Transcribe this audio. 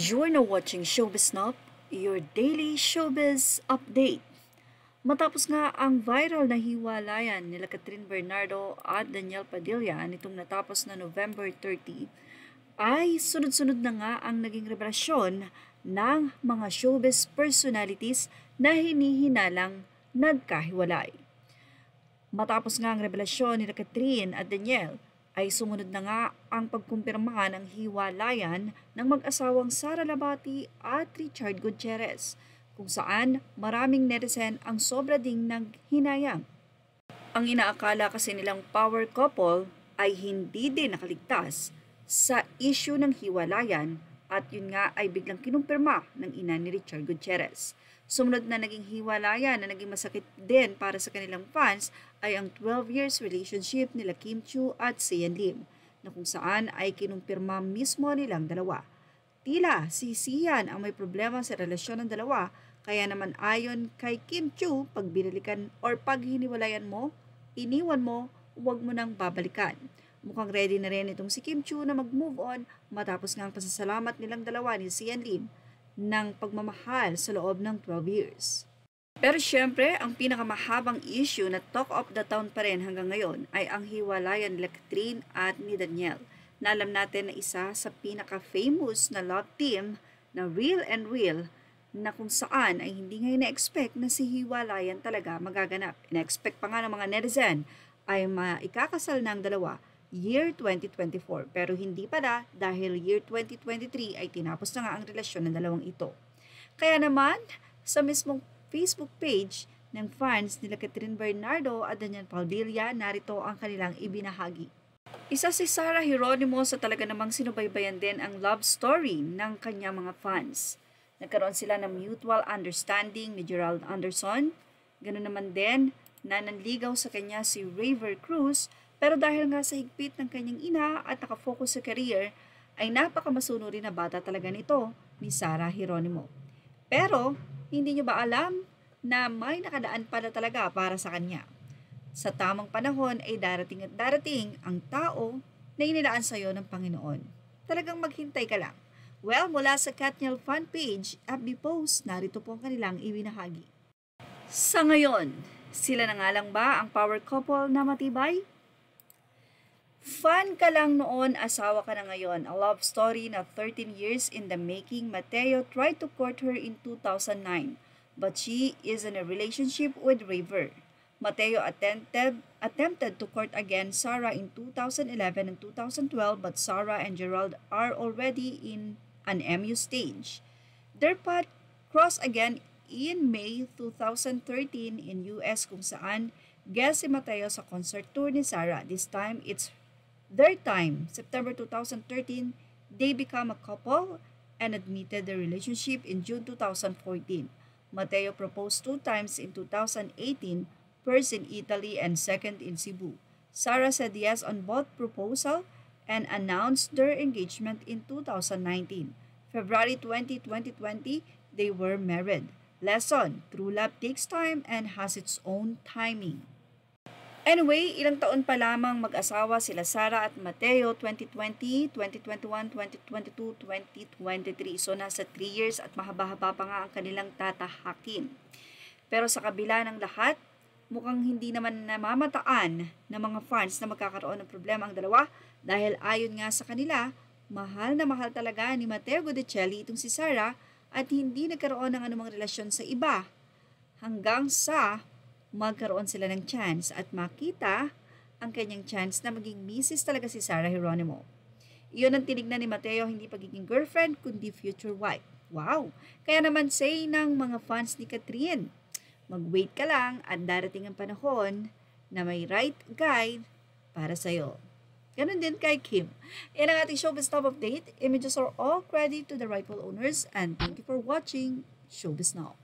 You're now watching Showbiz Snap, your daily showbiz update. Matapos nga ang viral na hiwalayan nila Catherine Bernardo at Daniel Padilla nitong natapos na November 30, ay sunod-sunod na nga ang naging revelasyon ng mga showbiz personalities na hinihinalang nagkahiwalay. Matapos nga ang revelasyon nila Catherine at Daniel, ay sumunod na nga ang pagkumpirma ng hiwalayan ng mag-asawang Sara Labati at Richard Gutierrez, kung saan maraming netizen ang sobra ding naghinayang. Ang inaakala kasi nilang power couple ay hindi din nakaligtas sa issue ng hiwalayan at yun nga ay biglang kinumpirma ng ina ni Richard Gutierrez. Sumunod na naging hiwalayan na naging masakit din para sa kanilang fans ay ang 12 years relationship nila Kim Chiu at Sian Lim, na kung saan ay kinumpirma mismo nilang dalawa. Tila si Sian ang may problema sa relasyon ng dalawa, kaya naman ayon kay Kim Chiu, pag binalikan or pag hiniwalayan mo, iniwan mo, huwag mo nang babalikan. Mukhang ready na rin itong si Kim Chiu na mag-move on matapos nga ang pasasalamat nilang dalawa ni Sian Lim ng pagmamahal sa loob ng 12 years. Pero syempre, ang pinakamahabang issue na talk of the town pa rin hanggang ngayon ay ang hiwalayan ni Catherine at ni Daniel, na alam natin na isa sa pinaka-famous na love team na Real and Real, na kung saan ay hindi ngayon na-expect na si hiwalayan talaga magaganap. Na-expect pa nga ng mga netizen ay maikakasal na ang dalawa year 2024, pero hindi pala dahil year 2023 ay tinapos na nga ang relasyon ng dalawang ito. Kaya naman, sa mismong Facebook page ng fans nila Catherine Bernardo at Daniel Padilla, narito ang kanilang ibinahagi. Isa si Sarah Geronimo sa talaga namang sinubaybayan din ang love story ng kanyang mga fans. Nagkaroon sila ng mutual understanding ni Gerald Anderson. Ganoon naman din na nanligaw sa kanya si Raver Cruz, pero dahil nga sa higpit ng kanyang ina at nakafocus sa career, ay napakamasunuri na bata talaga nito ni Sarah Geronimo. Pero, hindi nyo ba alam na may nakadaan pala talaga para sa kanya? Sa tamang panahon ay darating at darating ang tao na inilaan sa iyo ng Panginoon. Talagang maghintay ka lang. Well, mula sa Katniel fan page, FB post, narito po ang kanilang ibinahagi. Sa ngayon, sila na nga lang ba ang power couple na matibay? Fan ka lang noon, asawa ka na ngayon. A love story na 13 years in the making. Mateo tried to court her in 2009, but she is in a relationship with Raver. Mateo attempted to court again Sarah in 2011 and 2012, but Sarah and Gerald are already in an MU stage. Their path crossed again in May 2013 in US, kung saan guest si Mateo sa concert tour ni Sarah. This time, it's their time. September 2013, they become a couple and admitted their relationship in June 2014. Mateo proposed 2 times in 2018, first in Italy and second in Cebu. Sarah said yes on both proposal and announced their engagement in 2019. February 20, 2020, they were married. Lesson: true love takes time and has its own timing. Anyway, ilang taon pa lamang mag-asawa sila Sarah at Mateo, 2020, 2021, 2022, 2023. So nasa 3 years at mahaba-haba pa nga ang kanilang tatahakin. Pero sa kabila ng lahat, mukhang hindi naman namamataan ng mga fans na magkakaroon ng problema ang dalawa dahil ayon nga sa kanila, mahal na mahal talaga ni Mateo Guidicelli itong si Sarah at hindi nagkaroon ng anumang relasyon sa iba hanggang sa magkaroon sila ng chance at makita ang kanyang chance na maging misis talaga si Sarah Geronimo. Iyon ang tinignan ni Mateo, hindi pagiging girlfriend kundi future wife. Wow! Kaya naman say ng mga fans ni Catherine, mag-wait ka lang at darating ang panahon na may right guy para sa'yo. Ganon din kay Kim. Yan ang ating Showbiz Top Update. Images are all credit to the rightful owners and thank you for watching Showbiz Now.